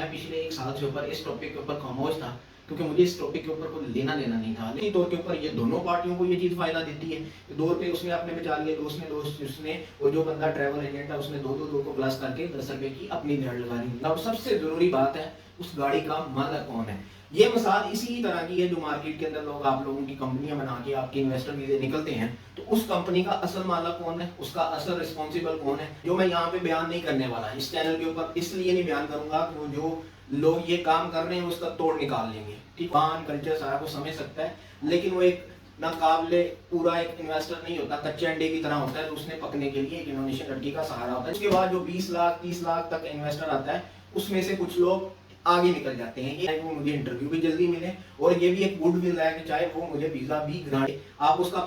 मैं पिछले 1 साल से ऊपर इस टॉपिक के ऊपर खामोश था, क्योंकि मुझे इस टॉपिक के ऊपर कोई लेना देना नहीं था। लेकिन तौर के ऊपर ये दोनों पार्टियों को ये चीज़ फ़ायदा देती है। 2 रुपए उसने अपने बचा लिए, दोस्त ने उसने, और जो बंदा ट्रैवल एजेंट है उसने 2 को प्लस करके 10 रुपए की अपनी गाड़ी लगा ली। अब सबसे ज़रूरी बात है, उस गाड़ी का मालिक कौन है? ये मिसाल इसी तरह की है जो मार्केट के अंदर लोग आप लोगों की कंपनियां बना के आपके इन्वेस्टर वीज़े निकलते हैं, तो उस कंपनी का असल मालिक कौन है, उसका असल रिस्पॉन्सिबल कौन है, जो मैं यहाँ पे बयान नहीं करने वाला इस चैनल के ऊपर इसलिए नहीं बयान करूंगा कि वो जो लोग ये काम कर रहे हैं उसका तोड़ निकाल लेंगे। ठीक, वाहन कल्चर सारा को समझ सकता है, लेकिन वो एक नाकाबिले पूरा एक इन्वेस्टर नहीं होता, कच्चे अंडे की तरह होता है, तो उसने पकने के लिए एक इंडोनेशियन लड़की का सहारा होता है। उसके बाद जो 20 लाख 30 लाख तक इन्वेस्टर आता है, उसमें से कुछ लोग आगे निकल जाते हैं। ये वो मुझे इंटरव्यू भी जल्दी मिले, और ये भी एक गुड विल है कि चाहे वो मुझे वीजा भी ग्रांट, आप उसका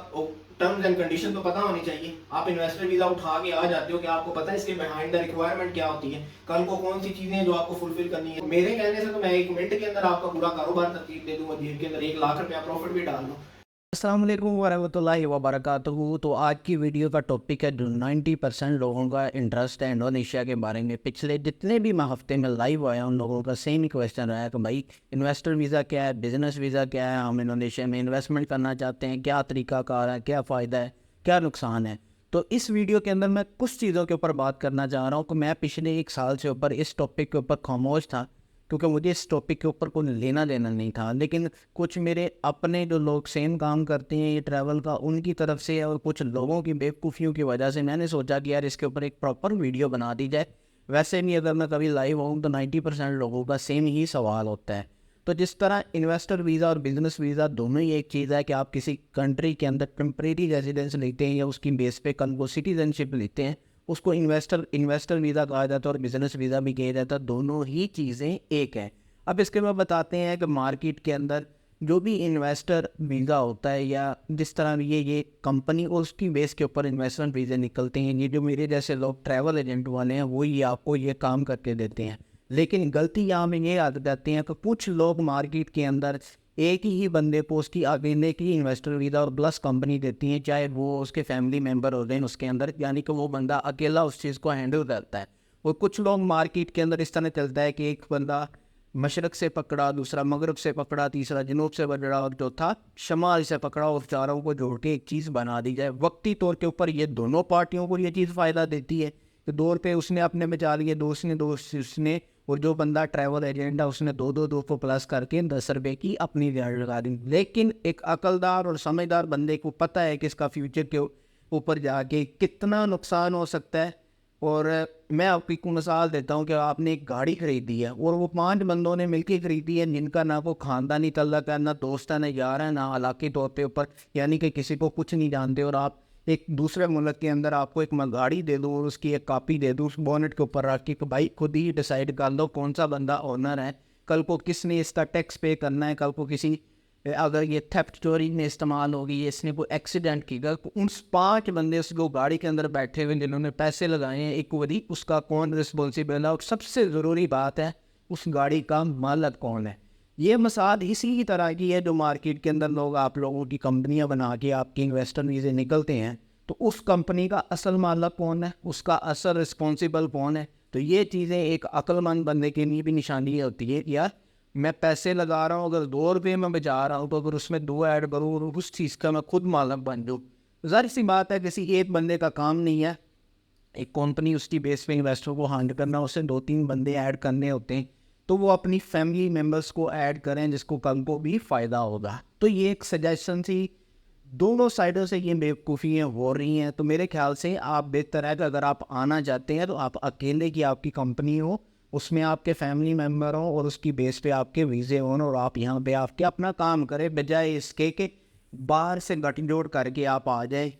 टर्म्स एंड कंडीशन तो पता होनी चाहिए। आप इन्वेस्टर वीजा उठा के आ जाते हो कि आपको पता है इसके बिहाइंड द रिक्वायरमेंट क्या होती है, कल को कौन सी चीजें हैं जो आपको फुलफिल करनी है। मेरे कहने से तो मैं 1 मिनट के अंदर आपका पूरा कारोबार तरतीब दे दूंगा, जेब के अंदर 1 लाख रुपया प्रॉफिट भी डाल दूं। अस्सलाम वालेकुम वरहमतुल्लाहि वबरकातुहू। तो आज की वीडियो का टॉपिक है जो 90% लोगों का इंटरेस्ट है इंडोनेशिया के बारे में। पिछले जितने भी मैं हफ्ते में लाइव आया उन लोगों का सेम ही क्वेश्चन रहा है कि भाई इन्वेस्टर वीज़ा क्या है, बिजनेस वीज़ा क्या है, हम इंडोनेशिया में इन्वेस्टमेंट करना चाहते हैं, क्या तरीक़ाकार है, क्या फ़ायदा है, क्या नुकसान है। तो इस वीडियो के अंदर मैं कुछ चीज़ों के ऊपर बात करना चाह रहा हूँ कि मैं पिछले 1 साल से ऊपर इस टॉपिक के ऊपर खामोश था, क्योंकि मुझे इस टॉपिक के ऊपर कोई लेना देना नहीं था। लेकिन कुछ मेरे अपने जो लोग सेम काम करते हैं ये ट्रैवल का, उनकी तरफ से और कुछ लोगों की बेवकूफ़ियों की वजह से मैंने सोचा कि यार इसके ऊपर एक प्रॉपर वीडियो बना दी जाए। वैसे नहीं, अगर मैं कभी लाइव आऊँ तो 90% लोगों का सेम ही सवाल होता है। तो जिस तरह इन्वेस्टर वीज़ा और बिजनेस वीज़ा दोनों ही एक चीज़ है कि आप किसी कंट्री के अंदर टेम्परेरी रेजिडेंस लेते हैं या उसकी बेस पे कल को सिटीजनशिप लेते हैं, उसको इन्वेस्टर वीज़ा कहा जाता है और बिज़नेस वीज़ा भी कहा जाता है। दोनों ही चीज़ें एक हैं। अब इसके बाद बताते हैं कि मार्केट के अंदर जो भी इन्वेस्टर वीज़ा होता है या जिस तरह ये कंपनी और उसकी बेस के ऊपर इन्वेस्टमेंट वीज़े निकलते हैं, ये जो मेरे जैसे लोग ट्रैवल एजेंट वाले हैं वो ही आपको ये काम करके देते हैं। लेकिन गलती यहाँ में ये आ जाती है कि कुछ लोग मार्केट के अंदर एक ही बंदे को उसकी अकेले की इन्वेस्टर वीज़ा और प्लस कंपनी देती है, चाहे वो उसके फैमिली मेम्बर हो गए उसके अंदर, यानी कि वो बंदा अकेला उस चीज़ को हैंडल करता है। और कुछ लोग मार्केट के अंदर इस तरह चलता है कि एक बंदा मशरक़ से पकड़ा, दूसरा मगरब से पकड़ा, तीसरा जनूब से पकड़ा और चौथा शमाल से पकड़ा, और चारों को जोड़ के एक चीज़ बना दी जाए। वक्ती तौर के ऊपर ये दोनों पार्टियों को ये चीज़ फ़ायदा देती है कि 2 रुपये उसने अपने बचा लिए, दोस्त उसने, और जो बंदा ट्रैवल एजेंट है उसने 2 को प्लस करके 10 रुपये की अपनी गाड़ी लगा दी। लेकिन एक अकलदार और समझदार बंदे को पता है कि इसका फ्यूचर के ऊपर जाके कितना नुकसान हो सकता है। और मैं आपको मिसाल देता हूँ कि आपने एक गाड़ी खरीदी है और वो 5 बंदों ने मिलकर खरीदी है, जिनका ना कोई ख़ानदानी तल्लक है, ना दोस्त है, ना यार है, ना इलाके तौर पे ऊपर, यानी कि किसी को कुछ नहीं जानते। और आप एक दूसरे मुल्क के अंदर आपको एक मैं गाड़ी दे दूँ और उसकी एक कॉपी दे दूँ, उस बोनेट के ऊपर रख के भाई खुद ही डिसाइड कर लो कौन सा बंदा ओनर है, कल को किसने इसका टैक्स पे करना है, कल को किसी अगर ये थेफ्ट चोरी में इस्तेमाल होगी, ये इसने कोई एक्सीडेंट किया, तो उन 5 बंदे उसको गाड़ी के अंदर बैठे हुए जिन्होंने पैसे लगाए हैं, एक वरी उसका कौन रिस्पॉन्सिबल है, और सबसे ज़रूरी बात है उस गाड़ी का मालिक कौन है। ये मिसाल इसी की तरह की है जो मार्केट के अंदर लोग आप लोगों की कंपनियां बना के आपके इन्वेस्टर वीज़े निकलते हैं, तो उस कंपनी का असल मालिक कौन है, उसका असल रिस्पॉन्सिबल कौन है। तो ये चीज़ें एक अक्लमंद बंदे के लिए भी निशानी होती है कि यार मैं पैसे लगा रहा हूँ, अगर 2 रुपये में बचा रहा हूँ तो अगर उसमें 2 ऐड करूँ और उस चीज़ का मैं खुद मालिक बन जाऊँ, ज़ाहिर सी बात है किसी एक बंदे का काम नहीं है। एक कंपनी उसकी बेस पे इन्वेस्टर को हैंडल करना, उसे 2-3 बंदे ऐड करने होते हैं, तो वो अपनी फैमिली मेम्बर्स को ऐड करें जिसको कल को भी फ़ायदा होगा। तो ये एक सजेशन थी, दोनों साइडों से ये बेवकूफ़ियाँ हो रही हैं। तो मेरे ख्याल से आप बेहतर है कि अगर आप आना चाहते हैं तो आप अकेले की आपकी कंपनी हो, उसमें आपके फैमिली मेम्बर हों और उसकी बेस पे आपके वीज़े हों, और आप यहाँ पे आपके अपना काम करें, बजाय इसके कि बाहर से गठजोड़ करके आप आ जाए।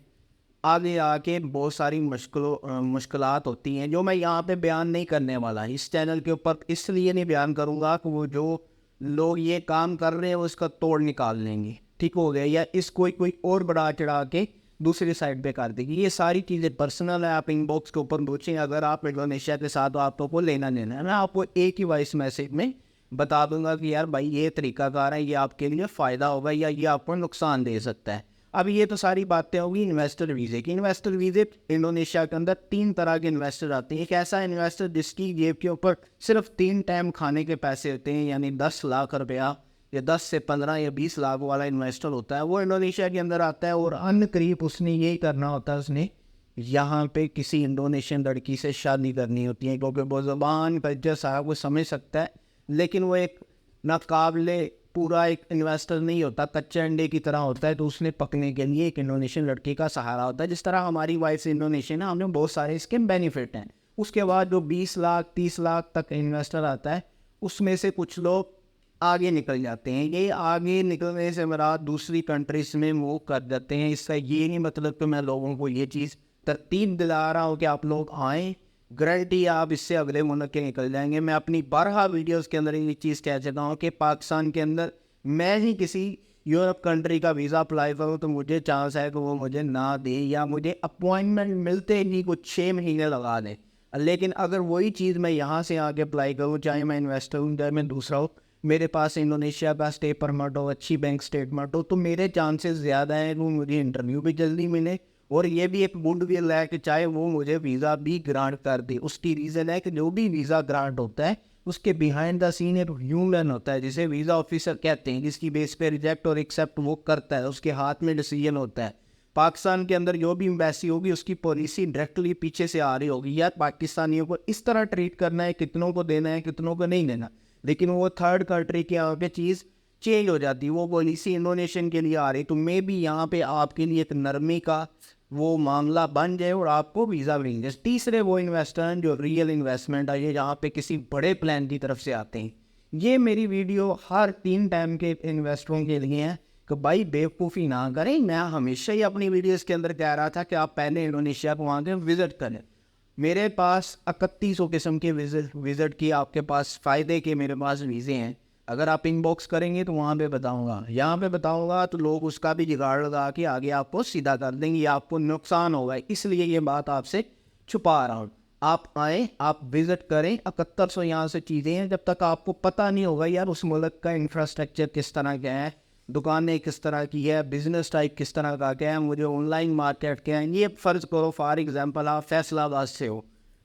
आगे आके बहुत सारी मुश्किलात होती हैं जो मैं यहाँ पे बयान नहीं करने वाला इस चैनल के ऊपर, इसलिए नहीं बयान करूँगा कि वो जो लोग ये काम कर रहे हैं वो इसका तोड़ निकाल लेंगे, ठीक हो गया, या इसको कोई और बढ़ा चढ़ा के दूसरी साइड पे कर देगी। ये सारी चीज़ें पर्सनल है, आप इनबॉक्स के ऊपर पूछें। अगर आप इंडोनेशिया के साथ आप तो को लेना देना है, मैं आपको एक ही वॉइस मैसेज में बता दूंगा कि यार भाई ये तरीकाकार है, ये आपके लिए फ़ायदा होगा या ये आपको नुकसान दे सकता है। अब ये तो सारी बातें होगी इन्वेस्टर वीज़े की। इन्वेस्टर वीज़े इंडोनेशिया के अंदर 3 तरह के इन्वेस्टर आते हैं। एक ऐसा इन्वेस्टर जिसकी जेब के ऊपर सिर्फ 3 टाइम खाने के पैसे होते हैं, यानी 10 लाख रुपया या 10 से 15 या 20 लाख वाला इन्वेस्टर होता है, वो इंडोनेशिया के अंदर आता है। और अन करीब उसने यही करना होता है, उसने यहाँ पे किसी इंडोनेशियन लड़की से शादी करनी होती है, क्योंकि वो ज़बान कल्चर सारा कुछ समझ सकता है, लेकिन वो एक नाकाबिले पूरा एक इन्वेस्टर नहीं होता, कच्चे अंडे की तरह होता है। तो उसने पकने के लिए एक इंडोनेशियन लड़की का सहारा होता है। जिस तरह हमारी वाइफ से इंडोनेशियन है, हमें बहुत सारे इसके बेनिफिट हैं। उसके बाद जो 20 लाख 30 लाख तक इन्वेस्टर आता है, उसमें से कुछ लोग आगे निकल जाते हैं। ये आगे निकलने से मेरा दूसरी कंट्रीज में मूव कर जाते हैं। इसका ये नहीं मतलब कि मैं लोगों को ये चीज़ तरतीब दिला रहा हूँ कि आप लोग आएँ, गारंटी आप इससे अगले मुल्क के निकल जाएंगे। मैं अपनी 12 वीडियोस के अंदर ये चीज़ कह चुका हूँ कि पाकिस्तान के अंदर मैं ही किसी यूरोप कंट्री का वीज़ा अप्लाई करूँ तो मुझे चांस है कि वो मुझे ना दे, या मुझे अपॉइंटमेंट मिलते ही कुछ 6 महीने लगा दें। लेकिन अगर वही चीज़ मैं यहाँ से आगे अप्लाई करूँ, चाहे मैं इन्वेस्टर हूँ चाहे मैं दूसरा हूँ, मेरे पास इंडोनेशिया का स्टे परमिट हो, अच्छी बैंक स्टेटमेंट हो, तो मेरे चांसेस ज़्यादा हैं कि मुझे इंटरव्यू भी जल्दी मिले। और ये भी एक गुड विल है कि चाहे वो मुझे वीज़ा भी ग्रांट कर दे। उसकी रीज़न है कि जो भी वीज़ा ग्रांट होता है उसके बिहाइंड द सीन एक ह्यूमन होता है, जिसे वीज़ा ऑफिसर कहते हैं, जिसकी बेस पे रिजेक्ट और एक्सेप्ट वो करता है, उसके हाथ में डिसीजन होता है। पाकिस्तान के अंदर जो भी एम्बेसी होगी उसकी पॉलिसी डायरेक्टली पीछे से आ रही होगी, यार पाकिस्तानियों को इस तरह ट्रीट करना है, कितनों को देना है कितनों को नहीं देना। लेकिन वो थर्ड कंट्री के यहाँ पे चीज़ चेंज हो जाती है, वो पॉलिसी इंडोनेशियन के लिए आ रही, तो मे भी यहाँ पे आपके लिए एक नरमी का वो मामला बन जाए और आपको वीज़ा मिल जाए। तीसरे वो इन्वेस्टर हैं जो रियल इन्वेस्टमेंट है, ये जहाँ पे किसी बड़े प्लान की तरफ से आते हैं। ये मेरी वीडियो हर 3 टाइम के इन्वेस्टरों के लिए है कि भाई बेवकूफ़ी ना करें। मैं हमेशा ही अपनी वीडियोस के अंदर कह रहा था कि आप पहले इंडोनेशिया को वहाँ के विज़िट करें। मेरे पास 3100 किस्म के विज़िट की आपके पास फ़ायदे के मेरे पास वीज़े हैं। अगर आप इनबॉक्स करेंगे तो वहाँ पे बताऊँगा, यहाँ पे बताऊँगा तो लोग उसका भी जुगाड़ लगा के आगे आपको सीधा कर देंगे, या आपको नुकसान होगा। इसलिए ये बात आपसे छुपा रहा हूँ। आप आएँ, आप विज़िट करें। 7100 यहाँ से चीज़ें हैं, जब तक आपको पता नहीं होगा यार उस मुल्क का इंफ्रास्ट्रक्चर किस तरह का है, दुकानें किस तरह की है, बिज़नेस टाइप किस तरह का क्या है, मुझे ऑनलाइन मार्केट क्या है। ये फ़र्ज़ करो फॉर एग्ज़ाम्पल आप फैसलाबाद से हो,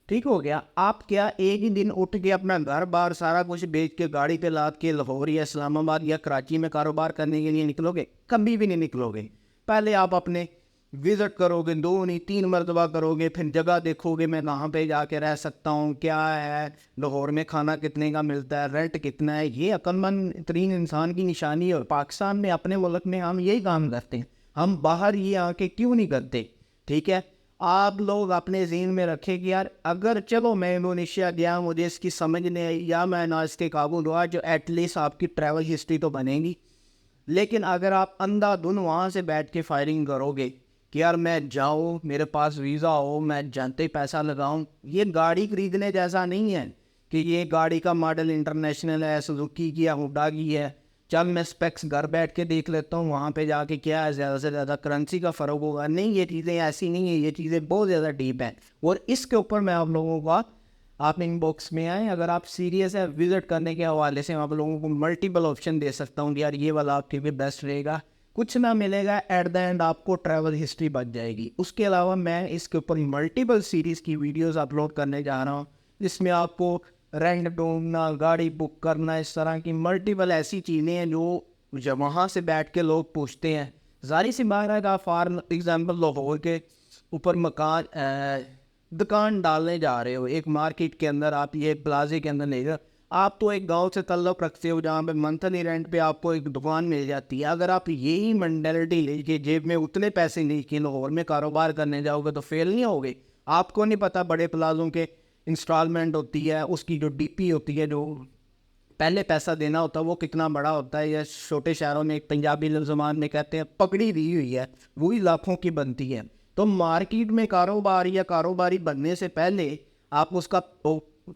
ठीक हो गया, आप क्या एक ही दिन उठ के अपना घर बार सारा कुछ बेच के गाड़ी पे लाद के लाहौर या इस्लामाबाद या कराची में कारोबार करने के लिए निकलोगे? कभी भी नहीं निकलोगे। पहले आप अपने विज़िट करोगे, 2 नहीं 3 मरतबा करोगे, फिर जगह देखोगे मैं कहाँ पे जाके रह सकता हूँ, क्या है लाहौर में, खाना कितने का मिलता है, रेंट कितना है। ये अक्लमंद तरीन इंसान की निशानी है। और पाकिस्तान में अपने मुल्क में हम यही काम करते हैं, हम बाहर ये आके क्यों नहीं करते? ठीक है, आप लोग अपने ज़हन में रखें कि यार अगर चलो मैं इंडोनेशिया गया, मुझे इसकी समझ नहीं आई या मैं ना इसके काबू हुआ, जो एटलीस्ट आपकी ट्रैवल हिस्ट्री तो बनेगी। लेकिन अगर आप अंधाधुन वहाँ से बैठ के फायरिंग करोगे कि यार मैं जाऊँ, मेरे पास वीज़ा हो, मैं जानते ही पैसा लगाऊँ, ये गाड़ी खरीदने जैसा नहीं है कि ये गाड़ी का मॉडल इंटरनेशनल है, सुजुकी की या हुडा की है, चल मैं स्पेक्स घर बैठ के देख लेता हूँ, वहाँ पे जाके क्या है ज़्यादा से ज़्यादा करेंसी का फ़र्क होगा। नहीं, ये चीज़ें ऐसी नहीं है, ये चीज़ें बहुत ज़्यादा डीप हैं। और इसके ऊपर मैं आप लोगों को, आप इनबॉक्स में आए, अगर आप सीरियस है विज़िट करने के हवाले से, मैं आप लोगों को मल्टीपल ऑप्शन दे सकता हूँ कि यार ये वाला आपके लिए बेस्ट रहेगा। कुछ ना मिलेगा, एट द एंड आपको ट्रैवल हिस्ट्री बच जाएगी। उसके अलावा मैं इसके ऊपर मल्टीपल सीरीज़ की वीडियोस अपलोड करने जा रहा हूँ, जिसमें आपको रेंट ढूंढना, गाड़ी बुक करना, इस तरह की मल्टीपल ऐसी चीज़ें हैं जो जब वहाँ से बैठ के लोग पूछते हैं। ज़ाहिर सी बात है कि आप फॉर एग्ज़ाम्पल लाहौर के ऊपर मकान दुकान डालने जा रहे हो एक मार्केट के अंदर, आप ये प्लाजे के अंदर नहीं, आप तो एक गांव से तल्लुक़ रखते हो जहाँ पे मंथली रेंट पे आपको एक दुकान मिल जाती है। अगर आप यही मेंटालिटी लेके जेब में उतने पैसे लेके लाहौर में कारोबार करने जाओगे तो फेल नहीं होगे। आपको नहीं पता बड़े प्लाजों के इंस्टॉलमेंट होती है, उसकी जो डीपी होती है, जो पहले पैसा देना होता है, वो कितना बड़ा होता है। या छोटे शहरों में एक पंजाबी ज़बान में कहते हैं पगड़ी दी हुई है, वही लाखों की बनती है। तो मार्केट में कारोबार या कारोबारी बनने से पहले आप उसका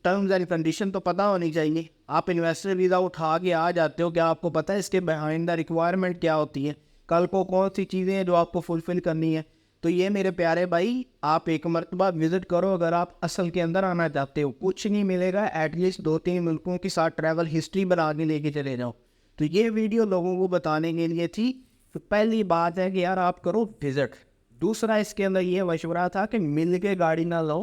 टर्म्स एंड कंडीशन तो पता होनी चाहिए। आप इन्वेस्टर वीज़ा उठा के आ जाते हो, क्या आपको पता है इसके बिहाइंड द रिक्वायरमेंट क्या होती है, कल को कौन सी चीज़ें हैं जो आपको फुलफ़िल करनी है। तो ये मेरे प्यारे भाई, आप एक मरतबा विज़िट करो अगर आप असल के अंदर आना चाहते हो। कुछ नहीं मिलेगा, एटलीस्ट 2-3 मुल्कों के साथ ट्रैवल हिस्ट्री बना के लेके चले जाओ। तो ये वीडियो लोगों को बताने के लिए थी, तो पहली बात है कि यार आप करो विजिट। दूसरा इसके अंदर ये मशवरा था कि मिल के गाड़ी ना लो,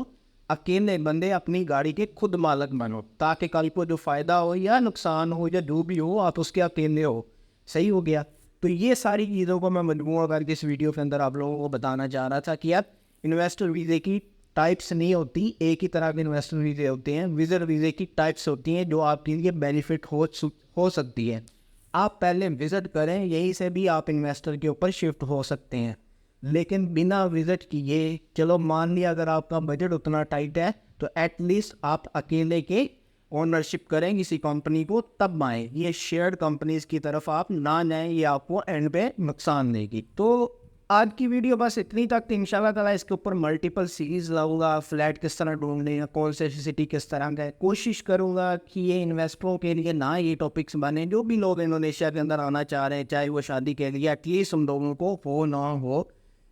अकेले बंदे अपनी गाड़ी के खुद मालक बनो, ताकि कल को जो फ़ायदा हो या नुकसान हो या जो भी हो आप उसके अकेले हो। सही हो गया। तो ये सारी चीज़ों को मैं मजमूआ करके इस वीडियो के अंदर आप लोगों को बताना चाह रहा था कि यार इन्वेस्टर वीज़े की टाइप्स नहीं होती, एक ही तरह के इन्वेस्टर वीज़े होते हैं। विज़िट वीज़े की टाइप्स होती हैं जो आपके लिए बेनिफिट हो सकती है। आप पहले विज़िट करें, यहीं से भी आप इन्वेस्टर के ऊपर शिफ्ट हो सकते हैं। लेकिन बिना विज़िट किए, चलो मान लिया अगर आपका बजट उतना टाइट है तो एटलीस्ट आप अकेले के ओनरशिप करें किसी कंपनी को, तब आएँ। ये शेयर्ड कंपनीज़ की तरफ आप ना जाएं, ये आपको एंड पे नुकसान देगी। तो आज की वीडियो बस इतनी तक थी। इंशाल्लाह ताला इसके ऊपर मल्टीपल सीरीज़ लाऊंगा, फ्लैट किस तरह ढूंढने हैं, कौन से सिटी किस तरह का है। कोशिश करूंगा कि ये इन्वेस्टरों के लिए ना ये टॉपिक्स बने, जो भी लोग इंडोनेशिया के अंदर आना चाह रहे हैं, चाहे वो शादी के लिए, एटलीस्ट उन लोगों को हो ना हो।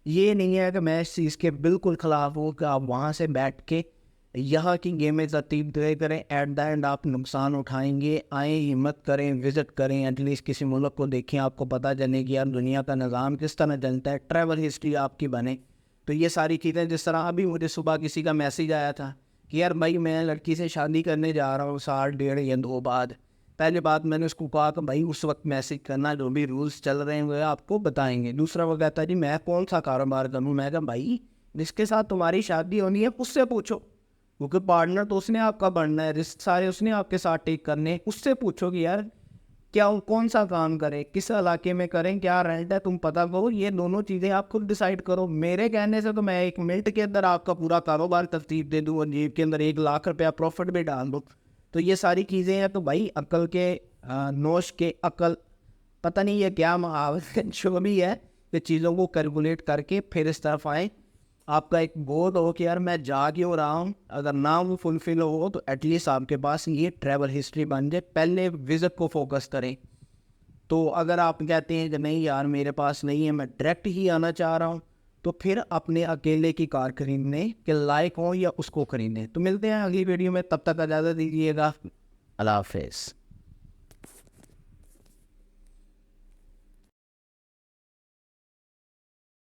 ये नहीं है कि मैं इस चीज़ के बिल्कुल ख़िलाफ़ हूँ कि आप वहाँ से बैठ के यहाँ की गेमें तरतीब दे करें, एट द एंड आप नुकसान उठाएंगे। आए, हिम्मत करें, विज़िट करें, एटलीस्ट किसी मुल्क को देखें, आपको पता चले कि यार दुनिया का निज़ाम किस तरह चलता है, ट्रैवल हिस्ट्री आपकी बने। तो ये सारी चीज़ें, जिस तरह अभी मुझे सुबह किसी का मैसेज आया था कि यार भाई मैं लड़की से शादी करने जा रहा हूँ साल डेढ़ या 2 बाद। पहले बात मैंने उसको कहा कि भाई उस वक्त मैसेज करना, जो भी रूल्स चल रहे हैं वो आपको बताएंगे। दूसरा वो कहता है जी मैं कौन सा कारोबार करूँ। मैं कहा भाई जिसके साथ तुम्हारी शादी होनी है उससे पूछो, क्योंकि पार्टनर तो उसने आपका बनना है, रिस्क सारे उसने आपके साथ टेक करने हैं। उससे पूछो कि यार क्या कौन सा काम करें, किस इलाके में करें, क्या रेंट है, तुम पता करो। ये दोनों चीज़ें आप खुद डिसाइड करो। मेरे कहने से तो मैं 1 मिनट के अंदर आपका पूरा कारोबार तरतीब दे दूँ और जेब के अंदर 1 लाख रुपया प्रॉफिट भी डाल दूँ। तो ये सारी चीज़ें हैं। तो भाई अक्ल के नोश के अकल, पता नहीं ये क्या मुहावरा जो भी है, ये चीज़ों को कैलकुलेट करके फिर इस तरफ आए। आपका एक गोल हो कि यार मैं जा क्यों रहा हूँ, अगर ना वो फुलफिल हो तो एटलीस्ट आपके पास ये ट्रैवल हिस्ट्री बन जाए। पहले विज़िट को फोकस करें। तो अगर आप कहते हैं कि नहीं यार मेरे पास नहीं है, मैं डायरेक्ट ही आना चाह रहा हूँ, तो फिर अपने अकेले की कार खरीदने के लायक हो या उसको खरीदें। तो मिलते हैं अगली वीडियो में, तब तक इजाज़त दीजिएगा। अल्लाह हाफ़िज़।